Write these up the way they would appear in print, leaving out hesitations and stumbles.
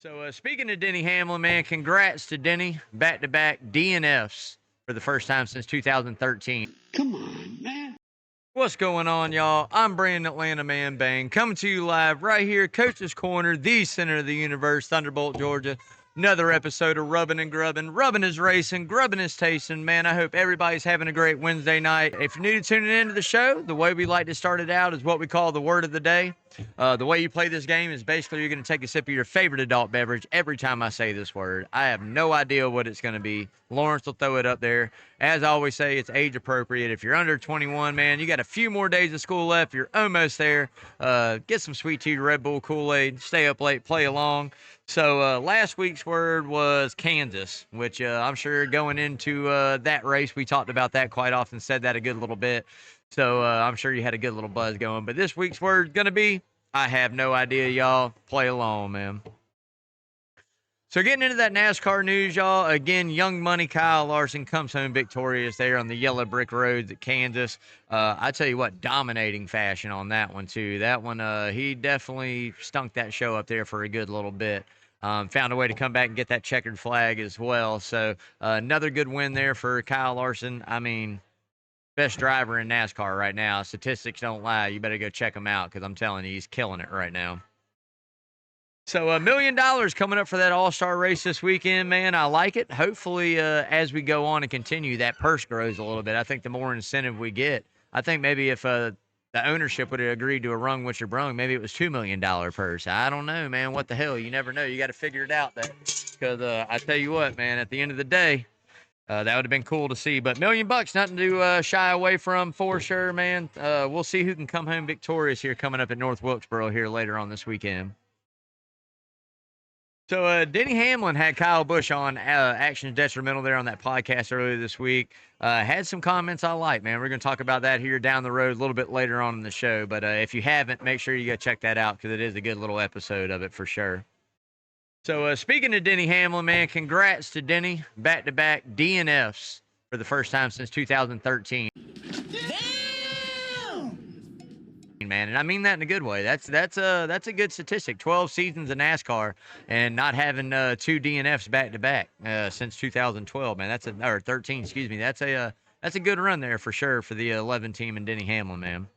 So speaking of Denny Hamlin, man, congrats to Denny. Back-to-back DNFs for the first time since 2013. Come on, man. What's going on, y'all? I'm Brandon Atlanta Man Bang, coming to you live right here, Coach's Corner, the center of the universe, Thunderbolt, Georgia. Another episode of Rubbin' and Grubbin'. Rubbin' is racing, grubbin' is tasting. Man, I hope everybody's having a great Wednesday night. If you're new to tuning into the show, the way we like to start it out is what we call the word of the day. The way you play this game is basically you're going to take a sip of your favorite adult beverage every time I say this word. I have no idea what it's going to be. Lawrence will throw it up there. As I always say, it's age appropriate. If you're under 21, man, you got a few more days of school left. You're almost there. Get some sweet tea, Red Bull, Kool-Aid. Stay up late, play along. So last week's word was Kansas, which I'm sure going into that race, we talked about that quite often, said that a good little bit. So I'm sure you had a good little buzz going. But this week's word is going to be, I have no idea, y'all. Play along, man. So getting into that NASCAR news, y'all. Again, Young Money Kyle Larson comes home victorious there on the yellow brick roads at Kansas. I tell you what, dominating fashion on that one, too. That one, he definitely stunk that show up there for a good little bit. Found a way to come back and get that checkered flag as well. So another good win there for Kyle Larson. I mean, best driver in NASCAR right now. Statistics don't lie. You better go check him out because I'm telling you, he's killing it right now. So $1 million coming up for that all-star race this weekend, man. I like it. Hopefully, as we go on and continue, that purse grows a little bit. I think the more incentive we get, I think maybe if the ownership would have agreed to a rung what you're brung, maybe it was $2 million purse. I don't know, man. What the hell? You never know. You got to figure it out. Because I tell you what, man, at the end of the day, that would have been cool to see. But $1 million, nothing to shy away from for sure, man. We'll see who can come home victorious here coming up at North Wilkesboro here later on this weekend. So Denny Hamlin had Kyle Busch on Actions Detrimental there on that podcast earlier this week. Had some comments I like, man. We're going to talk about that here down the road a little bit later on in the show. But if you haven't, make sure you go check that out because it is a good little episode of it for sure. So speaking of Denny Hamlin, man, congrats to Denny. Back-to-back DNFs for the first time since 2013. Man, and I mean that in a good way. That's a good statistic. 12 seasons of NASCAR and not having 2 DNFs back to back since 2012. Man, or 13. Excuse me. That's a good run there for sure for the 11 team and Denny Hamlin, man.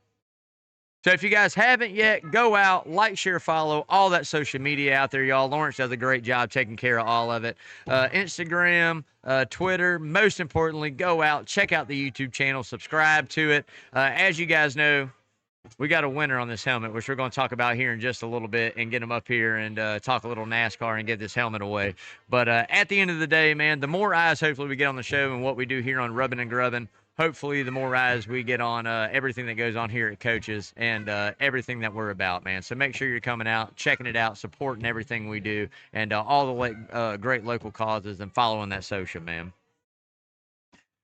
So if you guys haven't yet, go out, like, share, follow, all that social media out there, y'all. Lawrence does a great job taking care of all of it. Instagram, Twitter, most importantly, go out, check out the YouTube channel, subscribe to it. As you guys know, we got a winner on this helmet, which we're going to talk about here in just a little bit and get him up here and talk a little NASCAR and get this helmet away. But at the end of the day, man, the more eyes hopefully we get on the show and what we do here on Rubbin' and Grubbin', hopefully the more eyes we get on everything that goes on here at Coaches and everything that we're about, man. So make sure you're coming out, checking it out, supporting everything we do, and all the great local causes and following that social, man.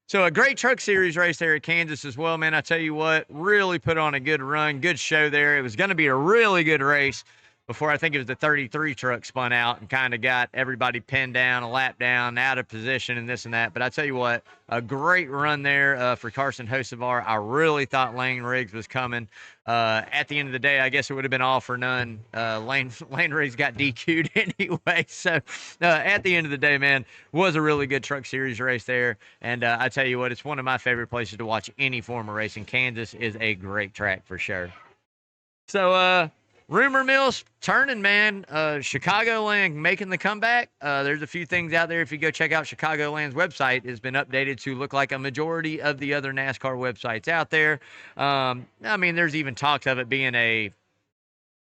So a great truck series race there at Kansas as well, man. I tell you what, really put on a good run, good show there. It was going to be a really good race before I think it was the 33 truck spun out and kind of got everybody pinned down, a lap down, out of position and this and that. But I tell you what, a great run there for Carson Hocevar. I really thought Lane Riggs was coming. At the end of the day, I guess it would have been all for none. Lane Riggs got DQ'd anyway. So at the end of the day, man, was a really good truck series race there. And I tell you what, it's one of my favorite places to watch any form of racing. Kansas is a great track for sure. So, rumor mill's turning, man. Chicagoland making the comeback. There's a few things out there. If you go check out Chicagoland's website, it's been updated to look like a majority of the other NASCAR websites out there. I mean, there's even talks of it being a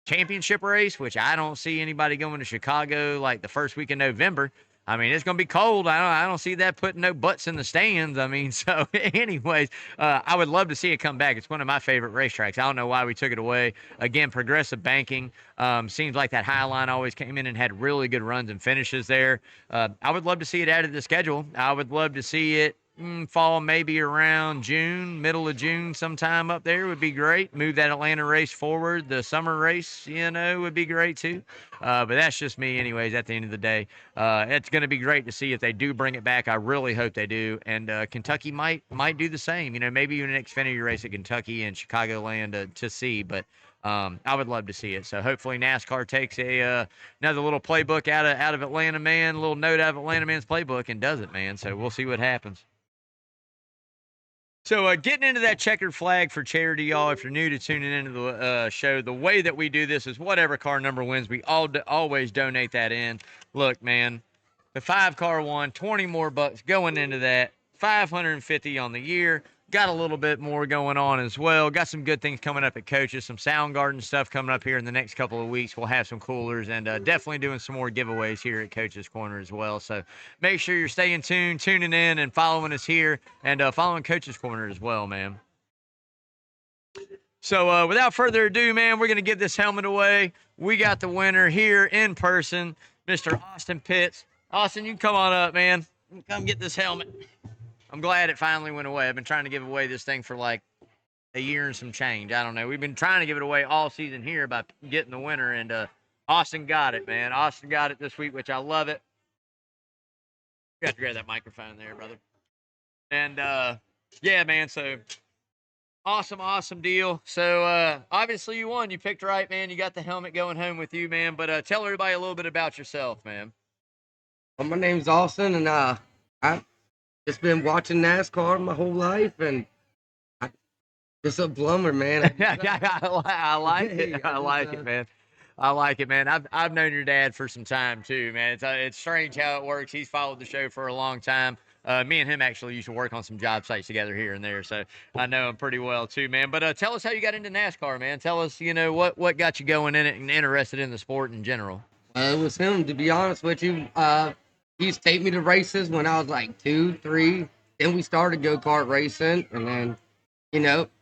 championship race, which I don't see anybody going to Chicago like the first week of November. I mean, it's going to be cold. I don't see that putting no butts in the stands. I mean, so anyways, I would love to see it come back. It's one of my favorite racetracks. I don't know why we took it away. Again, progressive banking. Seems like that High Line always came in and had really good runs and finishes there. I would love to see it added to the schedule. I would love to see it fall maybe around June, middle of June sometime up there would be great. Move that Atlanta race forward. The summer race, would be great too. But that's just me anyways at the end of the day. It's going to be great to see if they do bring it back. I really hope they do. And Kentucky might do the same. Maybe even an Xfinity race at Kentucky and Chicagoland to see. But I would love to see it. So hopefully NASCAR takes another little playbook out of Atlanta, man, a little note out of Atlanta man's playbook and does it, man. So we'll see what happens. So getting into that checkered flag for charity, y'all. If you're new to tuning into the show, the way that we do this is whatever car number wins, we always donate that in. Look, man, the 5-car won, 20 more bucks going into that, 550 on the year. Got a little bit more going on as well. Got some good things coming up at Coaches, some Soundgarden stuff coming up here in the next couple of weeks. We'll have some coolers and definitely doing some more giveaways here at Coaches Corner as well. So make sure you're staying tuned, tuning in, and following us here and following Coaches Corner as well, man. So without further ado, man, we're going to give this helmet away. We got the winner here in person, Mr. Austin Pitts. Austin, you can come on up, man. Come get this helmet. I'm glad it finally went away. I've been trying to give away this thing for like a year and some change. I don't know. We've been trying to give it away all season here by getting the winner, and Austin got it, man. Austin got it this week, which I love it. You have to grab that microphone there, brother. And yeah, man, so awesome deal. So obviously you won. You picked right, man. You got the helmet going home with you, man. But tell everybody a little bit about yourself, man. Well, my name's Austin, and I've just been watching NASCAR my whole life, and just a blummer, man. I like it. I like it, man. I like it, man. I've known your dad for some time too, man. It's strange how it works. He's followed the show for a long time. Me and him actually used to work on some job sites together here and there, so I know him pretty well too, man. But tell us how you got into NASCAR, man. Tell us, what got you going in it and interested in the sport in general. It was him, to be honest with you. He used to take me to races when I was like 2, 3. Then we started go-kart racing, and then,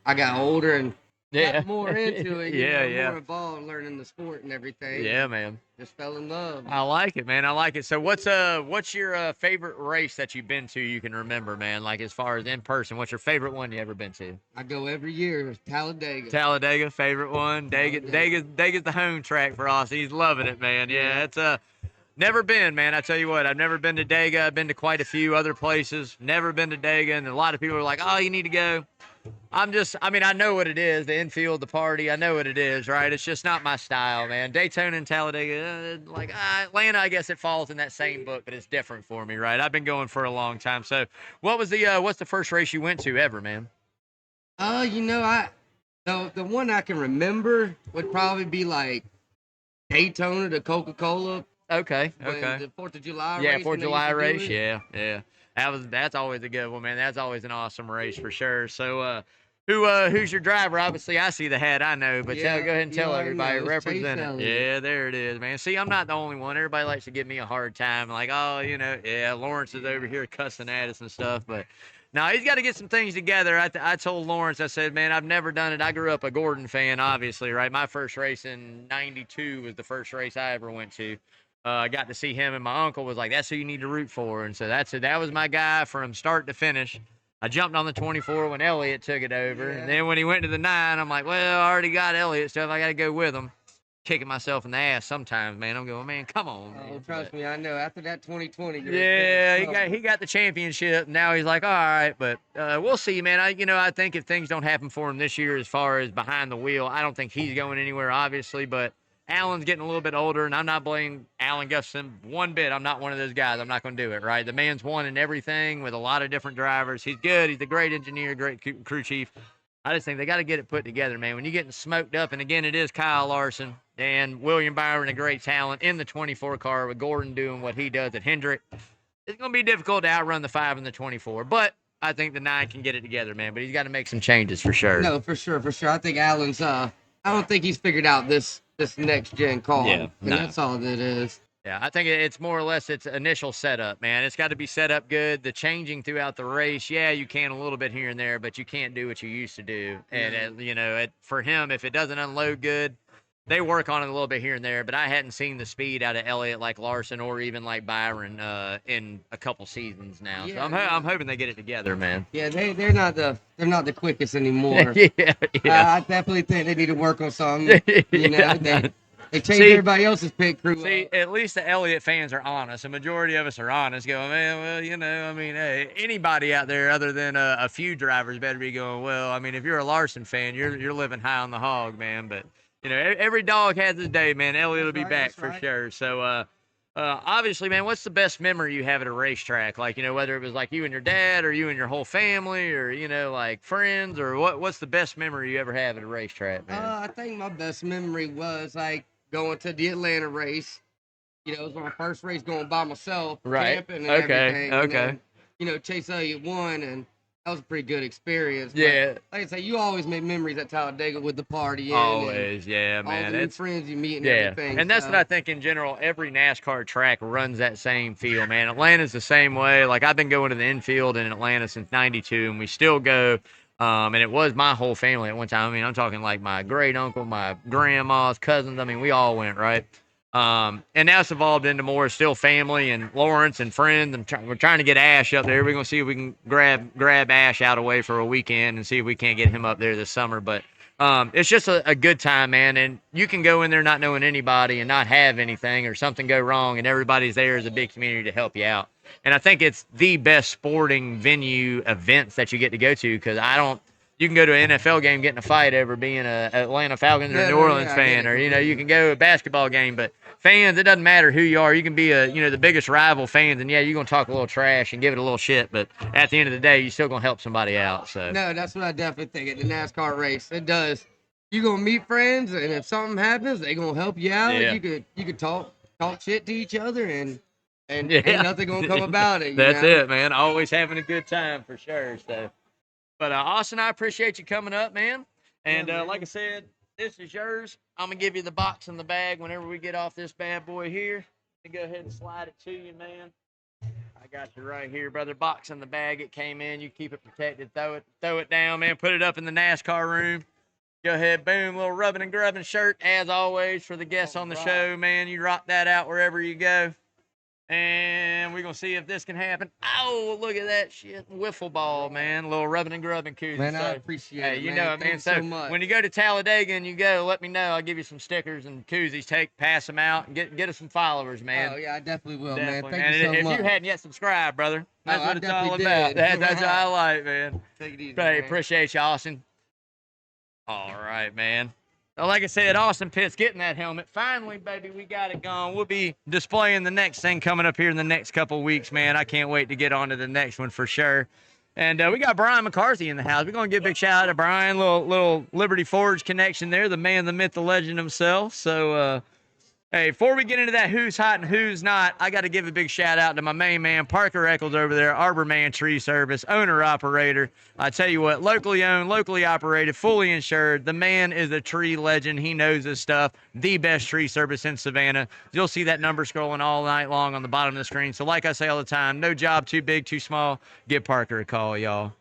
I got older and got more into it. More involved learning the sport and everything. Yeah, man. Just fell in love. I like it, man. I like it. So what's your favorite race that you've been to you can remember, man? Like as far as in person, what's your favorite one you ever been to? I go every year. Talladega. Talladega, favorite one. Dega's the home track for us. He's loving it, man. Yeah, it's never been, man. I tell you what, I've never been to Dega. I've been to quite a few other places. Never been to Dega, and a lot of people are like, "Oh, you need to go." I know what it is, the infield, the party. I know what it is, right? It's just not my style, man. Daytona and Talladega, Atlanta, I guess it falls in that same book, but it's different for me, right? I've been going for a long time. So, what's the first race you went to ever, man? The one I can remember would probably be like Daytona to Coca-Cola. Okay. The 4th of July race. Yeah, 4th of July race. Yeah. That's always a good one, man. That's always an awesome race for sure. So, who's your driver? Obviously, I see the hat. I know, but go ahead and tell everybody. Represent it. Yeah, there it is, man. See, I'm not the only one. Everybody likes to give me a hard time, like, oh, Lawrence is over here cussing at us and stuff, but. No, he's got to get some things together. I told Lawrence, I said, man, I've never done it. I grew up a Gordon fan, obviously, right? My first race in '92 was the first race I ever went to. I got to see him, and my uncle was like, that's who you need to root for. And so that was my guy from start to finish. I jumped on the 24 when Elliott took it over. Yeah. And then when he went to the 9, I'm like, well, I already got Elliott stuff. I got to go with him. Kicking myself in the ass sometimes, man. I'm going, man, come on, man. Oh, trust me, I know. After that 2020. Yeah, he got the championship. Now he's like, all right, but we'll see, man. I think if things don't happen for him this year as far as behind the wheel, I don't think he's going anywhere, obviously, but Allen's getting a little bit older, and I'm not blaming Allen Gustafson one bit. I'm not one of those guys. I'm not going to do it, right? The man's won in everything with a lot of different drivers. He's good. He's a great engineer, great crew chief. I just think they got to get it put together, man. When you're getting smoked up, and again, it is Kyle Larson and William Byron, a great talent in the 24 car with Gordon doing what he does at Hendrick. It's going to be difficult to outrun the 5 and the 24, but I think the 9 can get it together, man. But he's got to make some changes for sure. No, for sure. I think Allen's, I don't think he's figured out this next gen car. Yeah, and that's all it is. Yeah, I think it's more or less its initial setup, man. It's got to be set up good. The changing throughout the race, yeah, you can a little bit here and there, but you can't do what you used to do. And, for him, if it doesn't unload good, they work on it a little bit here and there, but I hadn't seen the speed out of Elliott like Larson or even like Byron in a couple seasons now. Yeah, so I'm hoping they get it together, man. Yeah, they're not the quickest anymore. yeah. I definitely think they need to work on something. They changed everybody else's pit crew. At least the Elliott fans are honest. A majority of us are honest, going, man, well, hey, anybody out there other than a few drivers better be going, well, if you're a Larson fan, you're living high on the hog, man. But You know, every dog has his day, man. Elliot will be right, back that's for right. sure. So, obviously, man, what's the best memory you have at a racetrack? Like, you know, whether it was like you and your dad, or you and your whole family, or you know, like friends, or what's the best memory you ever have at a racetrack, man? I think my best memory was like going to the Atlanta race. You know, it was my first race going by myself, Right. camping and Okay. everything. And Okay. then, you know, Chase Elliott won, and that was a pretty good experience. But Yeah. like I say, you always make memories at Talladega with the partying and Always. Yeah, all man. the new It's friends you meet and Yeah, everything. and that's what So, I think in general. Every NASCAR track runs that same feel, man. Atlanta's the same way. Like I've been going to the infield in Atlanta since '92, and we still go. And it was my whole family at one time. I mean, I'm talking like my great uncle, my grandma's cousins. I mean, we all went, right? And now it's evolved into more still family and Lawrence and friends. And we're trying to get Ash up there. We're gonna see if we can grab Ash out away for a weekend and see if we can't get him up there this summer. But it's just a good time, man. And you can go in there not knowing anybody and not have anything or something go wrong, and everybody's there as a big community to help you out. And I think it's the best sporting venue events that you get to go to because I don't. You can go to an NFL game, get in a fight over being a Atlanta Falcons or a yeah, New no, Orleans yeah, I get fan, it or you know, you completely. can go to a basketball game. But fans, it doesn't matter who you are. You can be the biggest rival fans, and yeah, you're gonna talk a little trash and give it a little shit. But at the end of the day, you're still gonna help somebody out. So No, that's what I definitely think at the NASCAR race. It does. You gonna meet friends, and if something happens, they gonna help you out. yeah, You could talk shit to each other, and ain't yeah, nothing gonna come about it. You that's know. it, man. Always having a good time for sure. So, but Austin, I appreciate you coming up, man. Yeah, And man. like I said, this is yours. I'm gonna give you the box and the bag whenever we get off this bad boy here. And go ahead and slide it to you, man. I got you right here, brother. Box in the bag. It came in. You keep it protected. Throw it down, man. Put it up in the NASCAR room. Go ahead, boom. Little rubbing and grubbing shirt, as always, for the guests on the show, man. You rock that out wherever you go. And we're going to see if this can happen. Oh, look at that shit. Wiffle ball, man. A little rubbing and grubbing koozie. Man, I So, appreciate hey, it, you man. know it, Thank man. you So, so much. when you go to Talladega and you go, let me know. I'll give you some stickers and koozies. Pass them out and get us some followers, man. Oh yeah, I definitely will, Definitely, man. Thank you so if much. you hadn't yet subscribed, brother, that's Oh, I what it's all definitely about. did. That's what I like, man. Take it easy, Hey, man. appreciate you, Austin. All right, man. Well, like I said, Austin Pitts getting that helmet. Finally, baby, we got it gone. We'll be displaying the next thing coming up here in the next couple weeks, man. I can't wait to get on to the next one for sure. And we got Brian McCarthy in the house. We're going to give a big shout out to Brian. Little Liberty Forge connection there. The man, the myth, the legend himself. So, hey, before we get into that who's hot and who's not, I got to give a big shout out to my main man, Parker Eccles over there, Arbor Man Tree Service, owner operator. I tell you what, locally owned, locally operated, fully insured. The man is a tree legend. He knows his stuff. The best tree service in Savannah. You'll see that number scrolling all night long on the bottom of the screen. So, like I say all the time, no job too big, too small. Give Parker a call, y'all.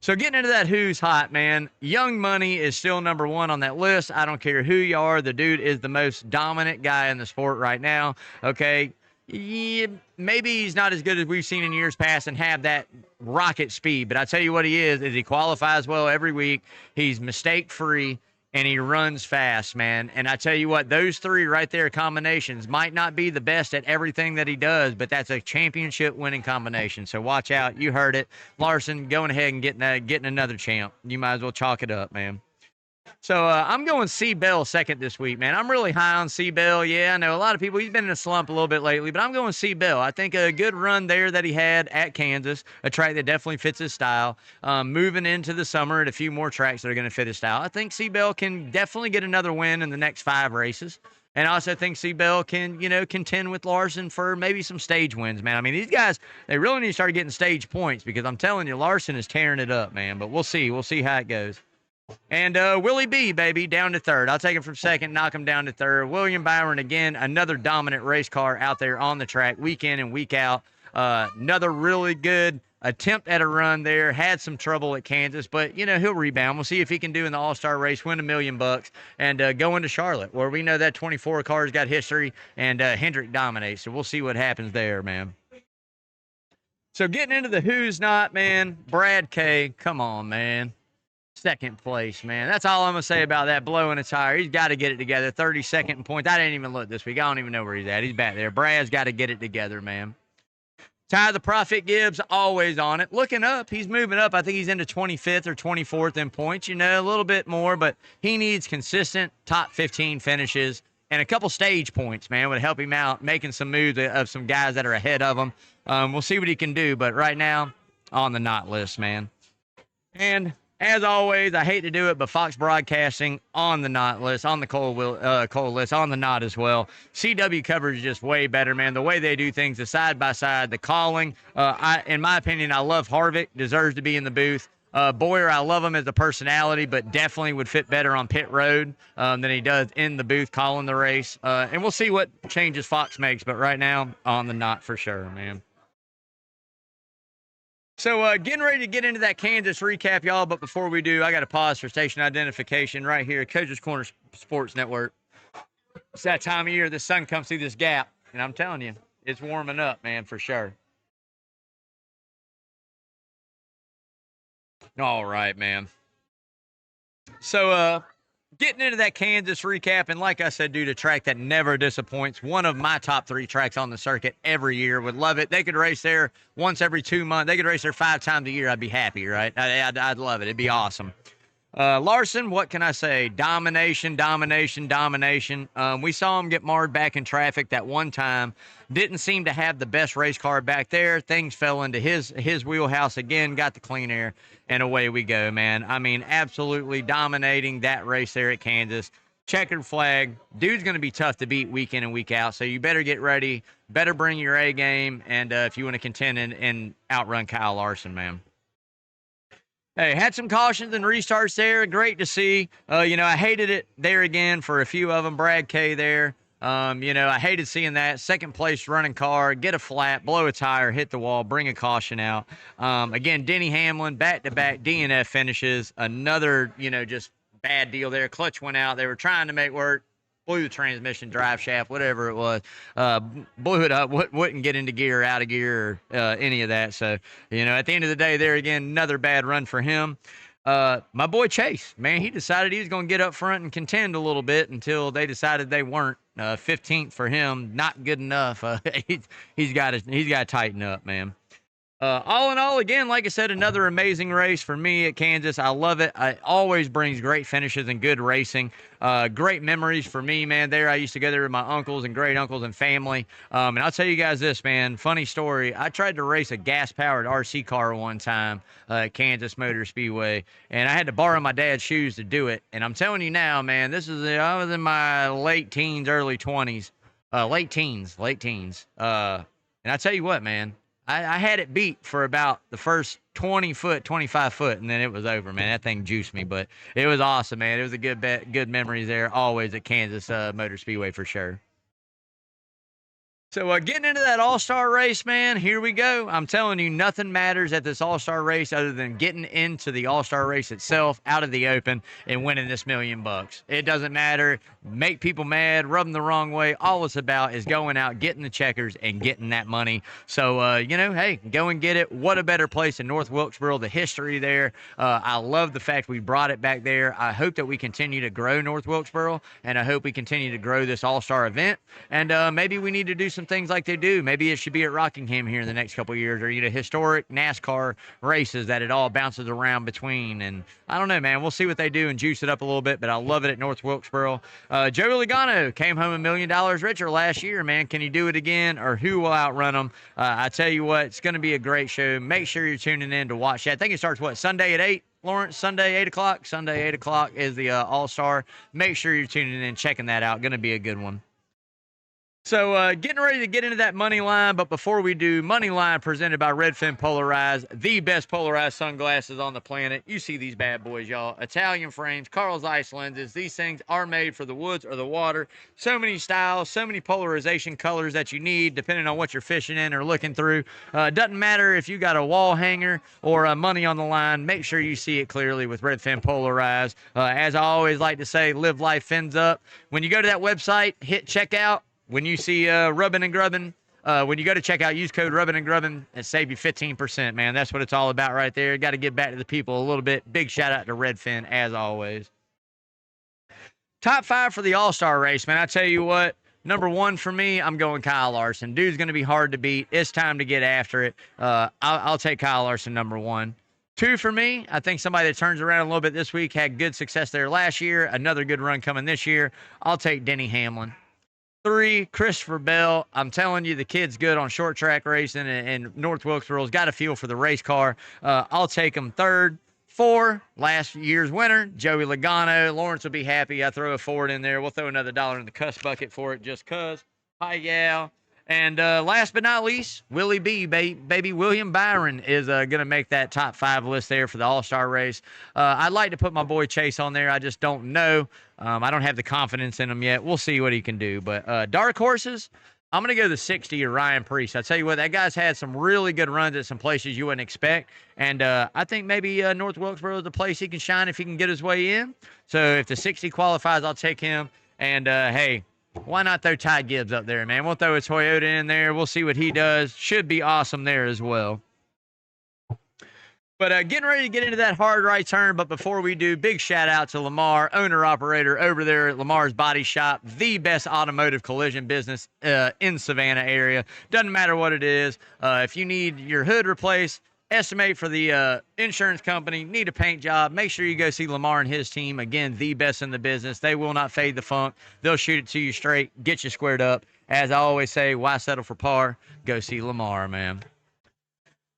So getting into that who's hot, man. Young Money is still number one on that list. I don't care who you are. The dude is the most dominant guy in the sport right now. Okay. Yeah, maybe he's not as good as we've seen in years past and have that rocket speed. But I tell you what he is he qualifies well every week. He's mistake free and he runs fast, man. And I tell you what, those three right there combinations might not be the best at everything that he does, but that's a championship winning combination. So watch out. You heard it. Larson going ahead and getting another champ. You might as well chalk it up, man. So I'm going C. Bell second this week, man. I'm really high on C. Bell. Yeah, I know a lot of people, he's been in a slump a little bit lately, but I'm going C. Bell. I think a good run there that he had at Kansas, a track that definitely fits his style. Moving into the summer at a few more tracks that are going to fit his style. I think C. Bell can definitely get another win in the next 5 races. And I also think C. Bell can, contend with Larson for maybe some stage wins, man. I mean, these guys, they really need to start getting stage points because I'm telling you, Larson is tearing it up, man. But we'll see. We'll see how it goes. And Willie B, baby, down to third. I'll take him from second, knock him down to third. William Byron, again, another dominant race car out there on the track week in and week out. Another really good attempt at a run there. Had some trouble at Kansas, but, he'll rebound. We'll see if he can do in the All-Star race, win $1 million, and go into Charlotte, where we know that 24 car's got history, and Hendrick dominates. So we'll see what happens there, man. So getting into the who's not, man, Brad K, come on, man. Second place, man. That's all I'm going to say about that, blowing a tire. He's got to get it together. 32nd in points. I didn't even look this week. I don't even know where he's at. He's back there. Brad's got to get it together, man. Ty the Prophet Gibbs, always on it. Looking up, he's moving up. I think he's into 25th or 24th in points, a little bit more, but he needs consistent top 15 finishes and a couple stage points, man, would help him out, making some moves of some guys that are ahead of him. We'll see what he can do, but right now, on the not list, man. And as always, I hate to do it, but Fox Broadcasting on the not list, on the Cole list, on the not as well. CW coverage is just way better, man. The way they do things, the side by side, the calling. In my opinion, I love Harvick. Deserves to be in the booth. Boyer, I love him as a personality, but definitely would fit better on pit road than he does in the booth calling the race. And we'll see what changes Fox makes, but right now, on the not for sure, man. So getting ready to get into that Kansas recap, y'all. But before we do, I got to pause for station identification right here at Coach's Corner Sports Network. It's that time of year the sun comes through this gap, and I'm telling you, it's warming up, man, for sure. All right, man. So getting into that Kansas recap, and like I said, dude, a track that never disappoints. One of my top 3 tracks on the circuit every year. Would love it. They could race there once every 2 months. They could race there 5 times a year. I'd be happy, right? I'd love it. It'd be awesome. Larson, what can I say? Domination, domination, domination. We saw him get marred back in traffic that one time. Didn't seem to have the best race car back there. Things fell into his wheelhouse again, got the clean air, and away we go, man. I mean, absolutely dominating that race there at Kansas. Checkered flag. Dude's going to be tough to beat week in and week out, so you better get ready. Better bring your A game, and if you want to contend and outrun Kyle Larson, man. Hey, had some cautions and restarts there. Great to see. I hated it there again for a few of them. Brad K there. I hated seeing that. Second place running car, get a flat, blow a tire, hit the wall, bring a caution out. Again, Denny Hamlin, back-to-back DNF finishes. Another, just bad deal there. Clutch went out. They were trying to make work. Blew the transmission, drive shaft, whatever it was. Blew it up, wouldn't get into gear, out of gear, or any of that. So, at the end of the day, there again, another bad run for him. My boy Chase, man, he decided he was going to get up front and contend a little bit until they decided they weren't. 15th for him, not good enough. He's got to tighten up, man. All in all, again, like I said, another amazing race for me at Kansas. I love it. It always brings great finishes and good racing. Great memories for me, man. There, I used to go there with my uncles and great uncles and family. And I'll tell you guys this, man. Funny story. I tried to race a gas-powered RC car one time at Kansas Motor Speedway, and I had to borrow my dad's shoes to do it. And I'm telling you now, man, I was in my late teens, early 20s. Late teens. And I tell you what, man. I had it beat for about the first 20 foot, 25 foot, and then it was over, man. That thing juiced me, but it was awesome, man. It was a good memories there, always at Kansas Motor Speedway for sure. So getting into that all-star race, man, here we go. I'm telling you, nothing matters at this all-star race other than getting into the all-star race itself, out of the open, and winning this $1 million. It doesn't matter. Make people mad, rub them the wrong way. All it's about is going out, getting the checkers, and getting that money. So, hey, go and get it. What a better place in North Wilkesboro, the history there. I love the fact we brought it back there. I hope that we continue to grow North Wilkesboro, and I hope we continue to grow this all-star event. And maybe we need to do some things like they do. Maybe it should be at Rockingham here in the next couple of years, or historic NASCAR races that it all bounces around between. And I don't know, man. We'll see what they do and juice it up a little bit, but I love it at North Wilkesboro. Joey Logano came home $1 million richer last year, man. Can he do it again, or who will outrun him? I tell you what, it's going to be a great show. Make sure you're tuning in to watch that. I think it starts, Sunday at 8? Lawrence, Sunday, 8 o'clock? Sunday, 8 o'clock is the All-Star. Make sure you're tuning in, checking that out. Going to be a good one. So getting ready to get into that money line, but before we do, money line presented by Redfin Polarized, the best polarized sunglasses on the planet. You see these bad boys, y'all. Italian frames, Carl Zeiss lenses. These things are made for the woods or the water. So many styles, so many polarization colors that you need, depending on what you're fishing in or looking through. Doesn't matter if you got a wall hanger or money on the line. Make sure you see it clearly with Redfin Polarized. As I always like to say, live life fins up. When you go to that website, hit checkout. When you see Rubbin' and Grubbin', when you go to checkout, use code Rubbin' and Grubbin' and save you 15%, man. That's what it's all about right there. Got to get back to the people a little bit. Big shout out to Redfin, as always. Top 5 for the All-Star race, man. I tell you what, Number 1 for me, I'm going Kyle Larson. Dude's going to be hard to beat. It's time to get after it. I'll take Kyle Larson number 1. 2 for me, I think somebody that turns around a little bit this week, had good success there last year. Another good run coming this year. I'll take Denny Hamlin. 3, Christopher Bell. I'm telling you, the kid's good on short track racing, and North Wilkesboro's got a feel for the race car. I'll take him 3rd. 4, last year's winner, Joey Logano. Lawrence will be happy. I throw a Ford in there. We'll throw another $1 in the cuss bucket for it just cuz. Hi, yeah. And last but not least, Willie B, baby William Byron is going to make that top 5 list there for the All-Star race. I'd like to put my boy Chase on there. I just don't know. I don't have the confidence in him yet. We'll see what he can do. But dark horses, I'm going to go the 60 of Ryan Priest. I tell you what, that guy's had some really good runs at some places you wouldn't expect. And I think maybe North Wilkesboro is the place he can shine if he can get his way in. So if the 60 qualifies, I'll take him. And hey, why not throw Ty Gibbs up there, man? We'll throw a Toyota in there. We'll see what he does. Should be awesome there as well. But getting ready to get into that hard right turn. But before we do, big shout out to Lamar, owner-operator over there at Lamar's Body Shop, the best automotive collision business in Savannah area. Doesn't matter what it is. If you need your hood replaced, estimate for the insurance company, need a paint job, make sure you go see Lamar and his team. Again, the best in the business. They will not fade the funk. They'll shoot it to you straight, get you squared up. As I always say, why settle for par? Go see Lamar, man.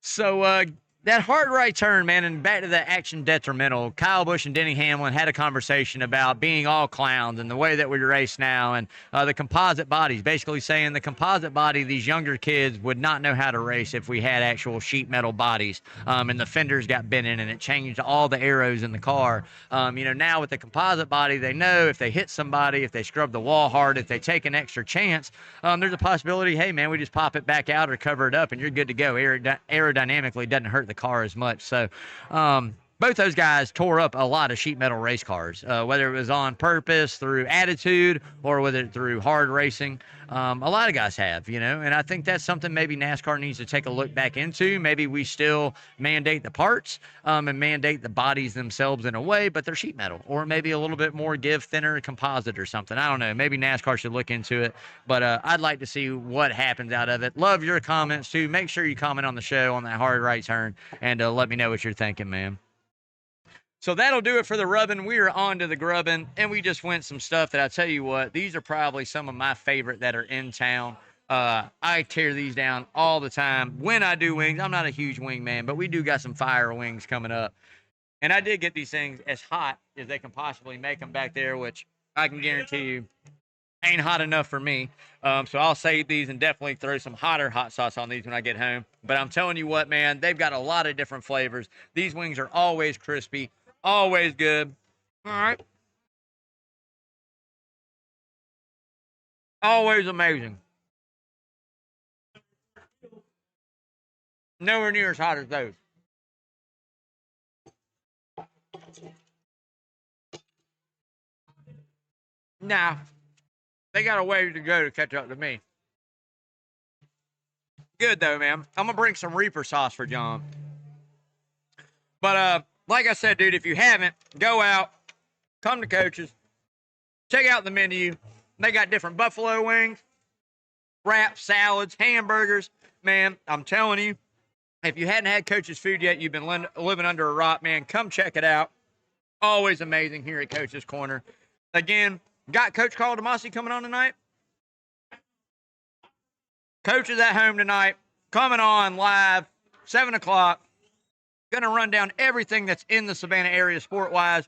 So, that hard right turn, man, and back to the action detrimental. Kyle Busch and Denny Hamlin had a conversation about being all clowns and the way that we race now, and the composite bodies, basically saying the composite body, these younger kids would not know how to race if we had actual sheet metal bodies, and the fenders got bent in, and it changed all the arrows in the car. Now with the composite body, they know if they hit somebody, if they scrub the wall hard, if they take an extra chance, there's a possibility, hey, man, we just pop it back out or cover it up, and you're good to go. Aerodynamically, it doesn't hurt the car as much. So both those guys tore up a lot of sheet metal race cars, whether it was on purpose through attitude or whether through hard racing. A lot of guys have, and I think that's something maybe NASCAR needs to take a look back into. Maybe we still mandate the parts and mandate the bodies themselves in a way, but they're sheet metal, or maybe a little bit more give thinner composite or something. I don't know. Maybe NASCAR should look into it, but I'd like to see what happens out of it. Love your comments too. Make sure you comment on the show on that hard right turn and let me know what you're thinking, man. So that'll do it for the rubbing. We are on to the grubbing, and we just went some stuff that I tell you what, these are probably some of my favorite that are in town. I tear these down all the time when I do wings. I'm not a huge wing man, but we do got some fire wings coming up. And I did get these things as hot as they can possibly make them back there, which I can guarantee you ain't hot enough for me. So I'll save these and definitely throw some hotter hot sauce on these when I get home. But I'm telling you what, man, they've got a lot of different flavors. These wings are always crispy. Always good. All right. Always amazing. Nowhere near as hot as those. Now, they got a ways to go to catch up to me. Good though, man. I'm gonna bring some Reaper sauce for John. But like I said, dude, if you haven't, go out, come to Coach's, check out the menu. They got different buffalo wings, wraps, salads, hamburgers. Man, I'm telling you, if you hadn't had Coach's food yet, you've been living under a rock, man. Come check it out. Always amazing here at Coach's Corner. Again, got Coach Carl DeMasi coming on tonight. Coach is at home tonight, coming on live, 7 o'clock. Going to run down everything that's in the Savannah area sport-wise.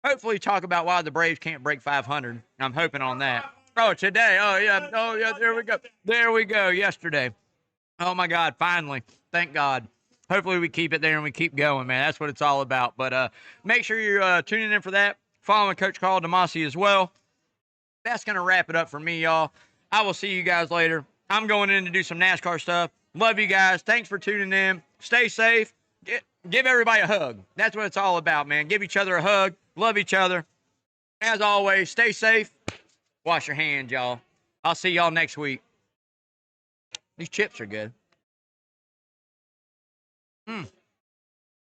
Hopefully talk about why the Braves can't break 500. I'm hoping on that. Oh, today. Oh, yeah. Oh, yeah. There we go. There we go. Yesterday. Oh, my God. Finally. Thank God. Hopefully we keep it there and we keep going, man. That's what it's all about. But make sure you're tuning in for that. Following Coach Carl DeMasi as well. That's going to wrap it up for me, y'all. I will see you guys later. I'm going in to do some NASCAR stuff. Love you guys. Thanks for tuning in. Stay safe. Give everybody a hug. That's what it's all about, man. Give each other a hug. Love each other. As always, stay safe. Wash your hands, y'all. I'll see y'all next week. These chips are good.